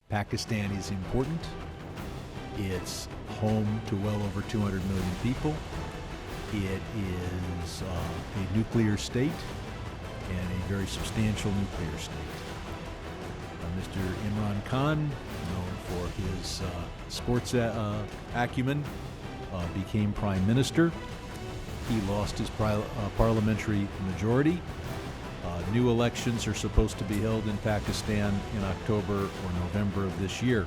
Pakistan is important. It's home to well over 200 million people. It is a nuclear state and a very substantial nuclear state. Mr. Imran Khan, known for his sports acumen, became prime minister. He lost his parliamentary majority. New elections are supposed to be held in Pakistan in October or November of this year.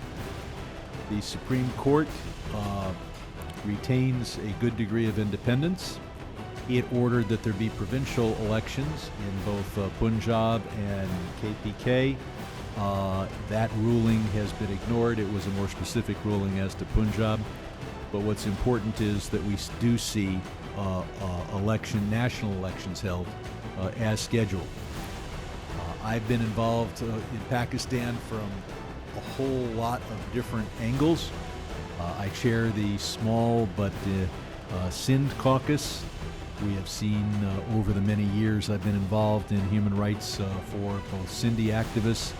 The Supreme Court retains a good degree of independence. It ordered that there be provincial elections in both Punjab and KPK. That ruling has been ignored. It was a more specific ruling as to Punjab. But what's important is that we do see national elections held as scheduled. I've been involved in Pakistan from a whole lot of different angles. I chair the small but Sindh caucus. We have seen over the many years I've been involved in human rights for both Sindhi activists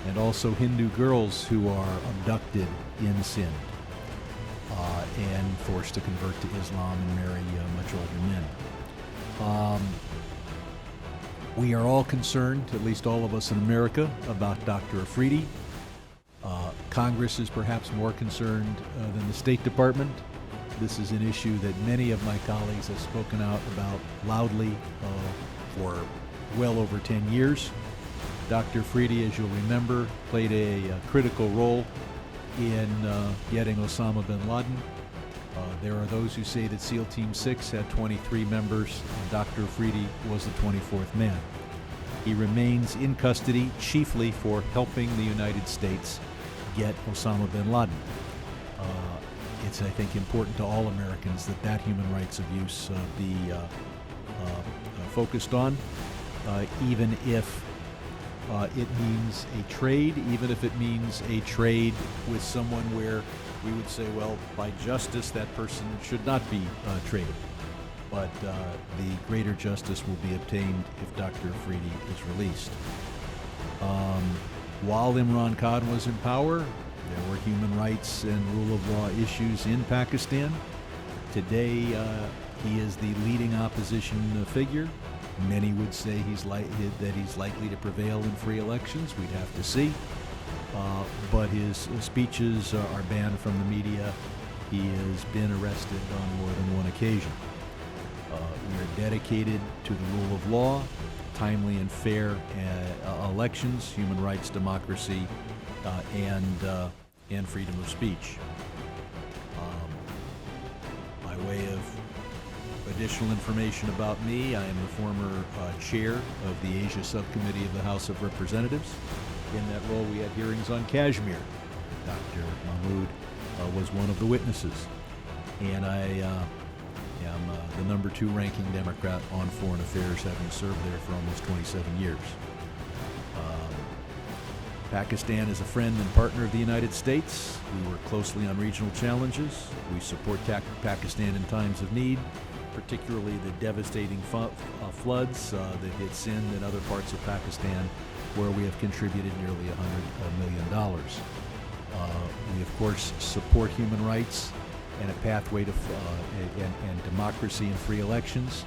and also Hindu girls who are abducted in Sindh and forced to convert to Islam and marry much older men. We are all concerned, at least all of us in America, about Dr. Afridi. Congress is perhaps more concerned than the State Department. This is an issue that many of my colleagues have spoken out about loudly for well over 10 years. Dr. Afridi, as you'll remember, played a critical role in getting Osama bin Laden. There are those who say that SEAL Team 6 had 23 members, and Dr. Afridi was the 24th man. He remains in custody chiefly for helping the United States get Osama bin Laden. It's, I think, important to all Americans that that human rights abuse be focused on, even if it means a trade, even if it means a trade with someone where we would say, well, by justice, that person should not be traded. But the greater justice will be obtained if Dr. Afridi is released. While Imran Khan was in power, there were human rights and rule of law issues in Pakistan. Today, he is the leading opposition figure. Many would say that he's likely to prevail in free elections. We'd have to see. But his speeches are banned from the media. He has been arrested on more than one occasion. We are dedicated to the rule of law, timely and fair elections, human rights, democracy, and freedom of speech. By way of additional information about me, I am the former chair of the Asia Subcommittee of the House of Representatives. In that role, we had hearings on Kashmir. Dr. Mahmood was one of the witnesses. And I am the number 2 ranking Democrat on foreign affairs, having served there for almost 27 years. Pakistan is a friend and partner of the United States. We work closely on regional challenges. We support Pakistan in times of need, particularly the devastating floods that hit Sindh and other parts of Pakistan, where we have contributed nearly $100 million. We, of course, support human rights and a pathway to and democracy and free elections.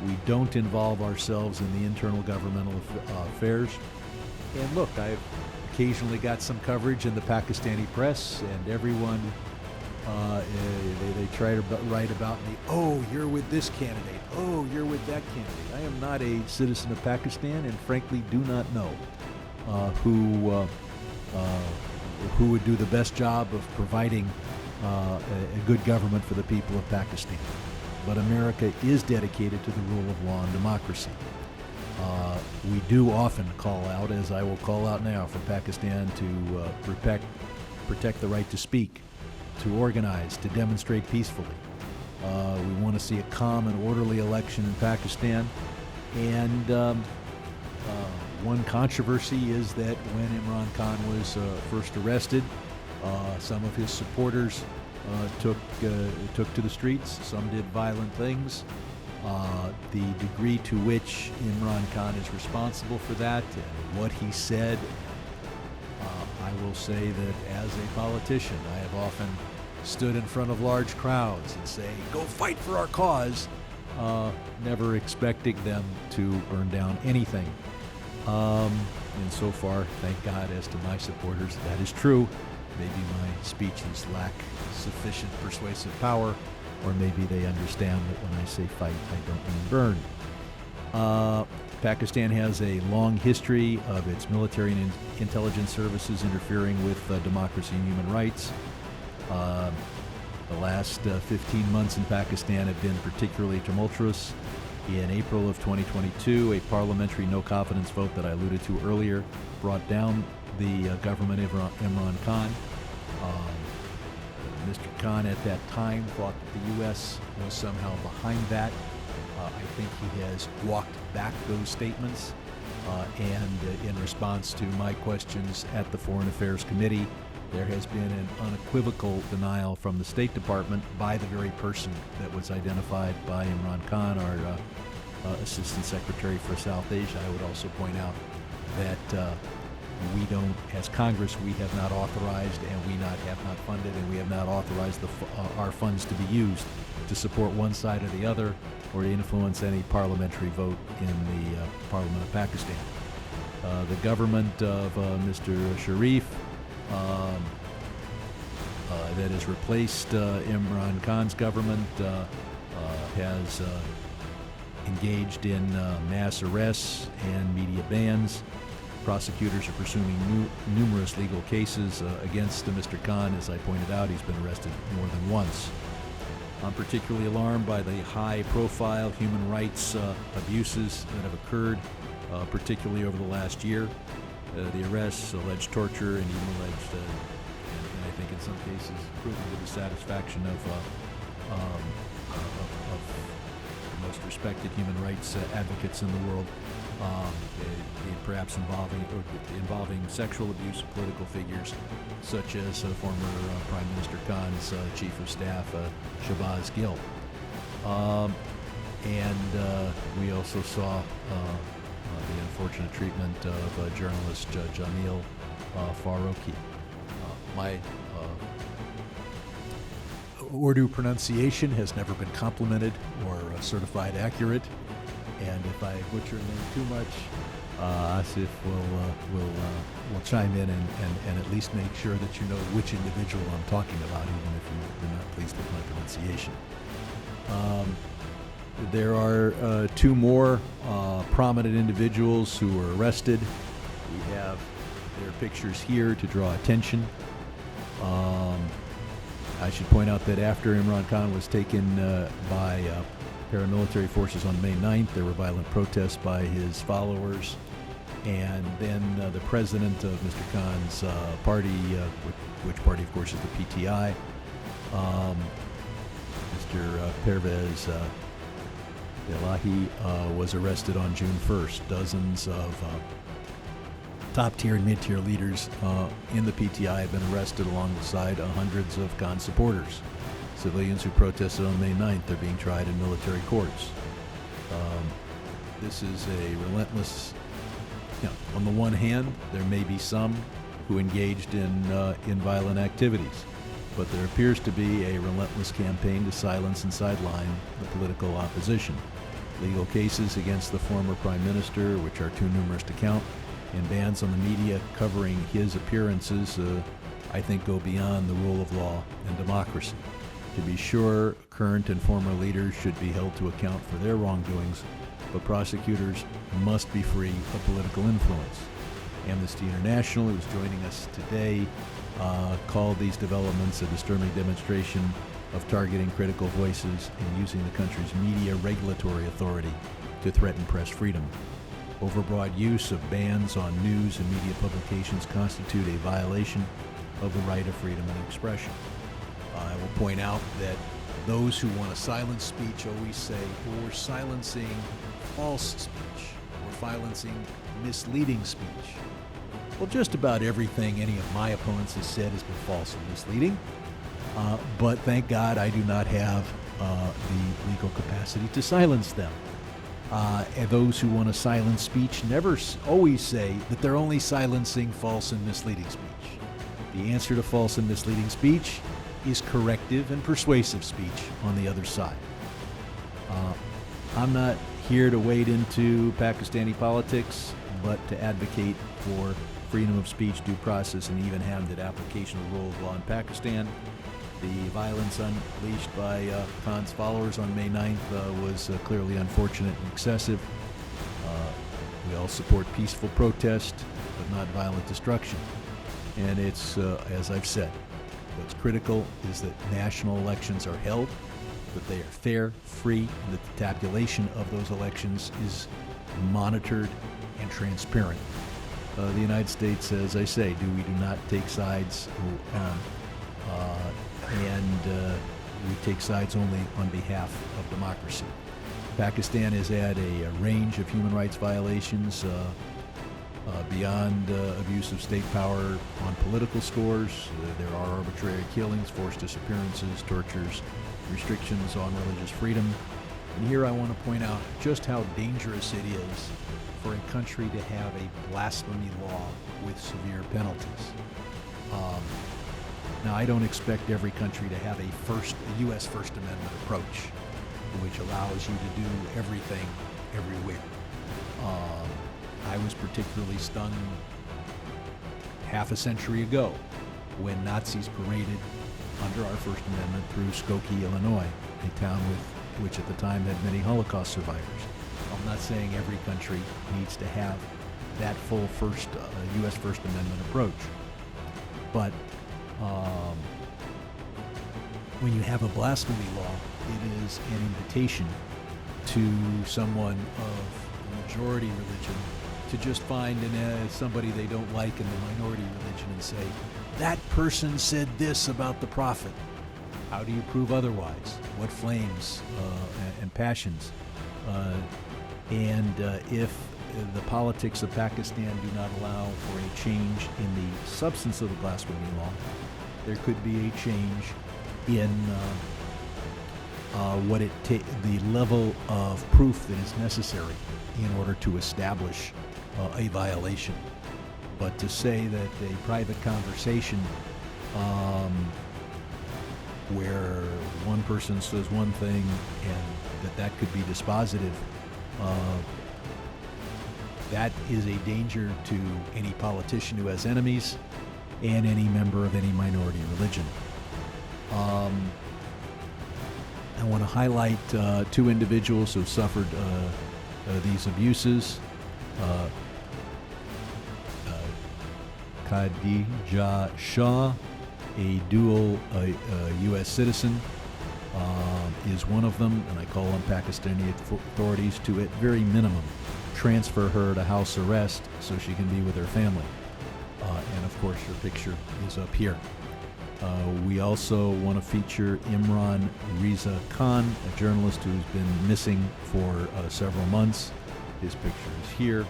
We don't involve ourselves in the internal governmental affairs. And look, I've occasionally got some coverage in the Pakistani press, and everyone, they try to write about me. Oh, you're with this candidate. Oh, you're with that candidate. I am not a citizen of Pakistan, and frankly do not know who would do the best job of providing a good government for the people of Pakistan. But America is dedicated to the rule of law and democracy. We do often call out, as I will call out now, for Pakistan to protect the right to speak, to organize, to demonstrate peacefully. We want to see a calm and orderly election in Pakistan. And one controversy is that when Imran Khan was first arrested, some of his supporters took to the streets. Some did violent things. The degree to which Imran Khan is responsible for that and what he said, I will say that as a politician, I have often stood in front of large crowds and say, go fight for our cause, never expecting them to burn down anything. And so far, thank God, as to my supporters, that is true. Maybe my speeches lack sufficient persuasive power, or maybe they understand that when I say fight, I don't mean burn. Pakistan has a long history of its military and intelligence services interfering with democracy and human rights. The last 15 months in Pakistan have been particularly tumultuous. In April of 2022, a parliamentary no-confidence vote that I alluded to earlier brought down the government of Imran Khan. Mr. Khan at that time thought that the U.S. was somehow behind that. I think he has walked back those statements, and in response to my questions at the Foreign Affairs Committee, there has been an unequivocal denial from the State Department by the very person that was identified by Imran Khan, our Assistant Secretary for South Asia. I would also point out that we don't, as Congress, we have not authorized, and we have not funded, and we have not authorized our funds to be used to support one side or the other, or to influence any parliamentary vote in the Parliament of Pakistan. The government of Mr. Sharif that has replaced Imran Khan's government has engaged in mass arrests and media bans. Prosecutors are pursuing numerous legal cases against Mr. Khan. As I pointed out, he's been arrested more than once. I'm particularly alarmed by the high-profile human rights abuses that have occurred, particularly over the last year. The arrests, alleged torture, and even alleged, and I think in some cases, proven to the satisfaction of the most respected human rights advocates in the world, perhaps involving sexual abuse of political figures, such as former Prime Minister Khan's Chief of Staff, Shahbaz Gill. And we also saw the unfortunate treatment of journalist Jamil Farouqi. My Urdu pronunciation has never been complimented or certified accurate, and if I butcher a name too much, Asif will chime in and at least make sure that you know which individual I'm talking about, even if you're not pleased with my pronunciation. There are two more prominent individuals who were arrested. We have their pictures here to draw attention. I should point out that after Imran Khan was taken by paramilitary forces on May 9th, there were violent protests by his followers, and then the president of Mr. Khan's party, which party of course is the PTI, Mr. Pervez Elahi, was arrested on June 1st. Dozens of top-tier and mid-tier leaders in the PTI have been arrested alongside hundreds of Khan supporters. Civilians who protested on May 9th are being tried in military courts. This is a relentless, on the one hand, there may be some who engaged in violent activities, but there appears to be a relentless campaign to silence and sideline the political opposition. Legal cases against the former prime minister, which are too numerous to count, and bans on the media covering his appearances, I think, go beyond the rule of law and democracy. To be sure, current and former leaders should be held to account for their wrongdoings, but prosecutors must be free of political influence. Amnesty International, who is joining us today, called these developments a disturbing demonstration of targeting critical voices and using the country's media regulatory authority to threaten press freedom. Overbroad use of bans on news and media publications constitute a violation of the right of freedom of expression. I will point out that those who want to silence speech always say, well, we're silencing false speech, we're silencing misleading speech. Well, just about everything any of my opponents has said has been false and misleading, but thank God I do not have the legal capacity to silence them. And those who want to silence speech always say that they're only silencing false and misleading speech. The answer to false and misleading speech is corrective and persuasive speech on the other side. I'm not here to wade into Pakistani politics, but to advocate for freedom of speech, due process, and even-handed application of the rule of law in Pakistan. The violence unleashed by Khan's followers on May 9th was clearly unfortunate and excessive. We all support peaceful protest, but not violent destruction. And it's, as I've said, what's critical is that national elections are held, that they are fair, free, and that the tabulation of those elections is monitored and transparent. The United States, as I say, we do not take sides, and we take sides only on behalf of democracy. Pakistan has had a range of human rights violations beyond abuse of state power on political scores. There are arbitrary killings, forced disappearances, tortures, restrictions on religious freedom. And here I want to point out just how dangerous it is for a country to have a blasphemy law with severe penalties. Now, I don't expect every country to have a U.S. First Amendment approach, which allows you to do everything everywhere. I was particularly stung half a century ago when Nazis paraded under our First Amendment through Skokie, Illinois, a town which at the time had many Holocaust survivors. I'm not saying every country needs to have that full U.S. First Amendment approach, but when you have a blasphemy law, it is an invitation to someone of the majority religion to just find somebody they don't like in the minority religion and say, that person said this about the prophet. How do you prove otherwise? What flames and passions? If the politics of Pakistan do not allow for a change in the substance of the blasphemy law, there could be a change in the level of proof that is necessary in order to establish a violation. But to say that a private conversation where one person says one thing and that could be dispositive, that is a danger to any politician who has enemies and any member of any minority religion. I want to highlight two individuals who suffered these abuses. Khadija Shah, a dual U.S. citizen, is one of them, and I call on Pakistani authorities to, at very minimum, transfer her to house arrest so she can be with her family. And of course, her picture is up here. We also want to feature Imran Reza Khan, a journalist who's been missing for several months. His picture is here.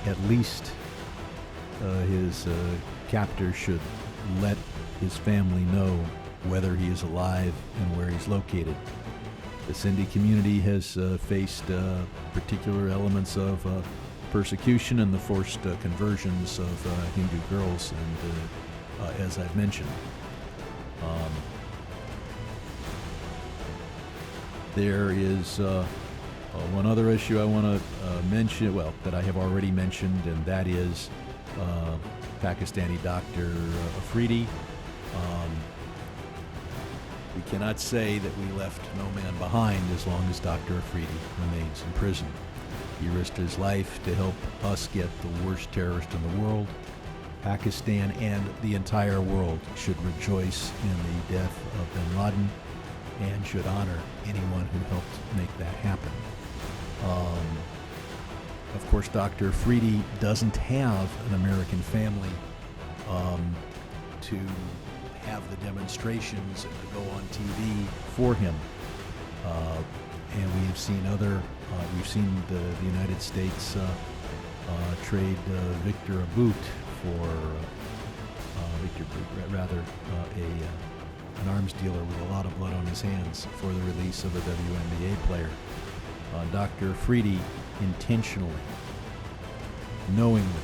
At least his captor should let his family know whether he is alive and where he's located. The Sindhi community has faced particular elements of persecution and the forced conversions of Hindu girls, and as I've mentioned, there is one other issue I want to mention, that I have already mentioned, and that is Pakistani Dr. Afridi. We cannot say that we left no man behind as long as Dr. Afridi remains in prison. He risked his life to help us get the worst terrorist in the world. Pakistan and the entire world should rejoice in the death of bin Laden and should honor anyone who helped make that happen. Of course, Dr. Afridi doesn't have an American family to have the demonstrations and to go on TV for him. And we have seen we've seen the United States trade Victor Aboot for an arms dealer with a lot of blood on his hands for the release of a WNBA player. Dr. Afridi intentionally, knowingly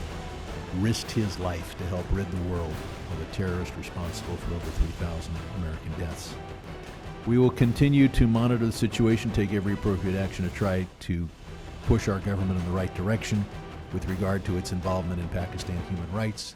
risked his life to help rid the world of a terrorist responsible for over 3,000 American deaths. We will continue to monitor the situation, take every appropriate action to try to push our government in the right direction with regard to its involvement in Pakistan human rights.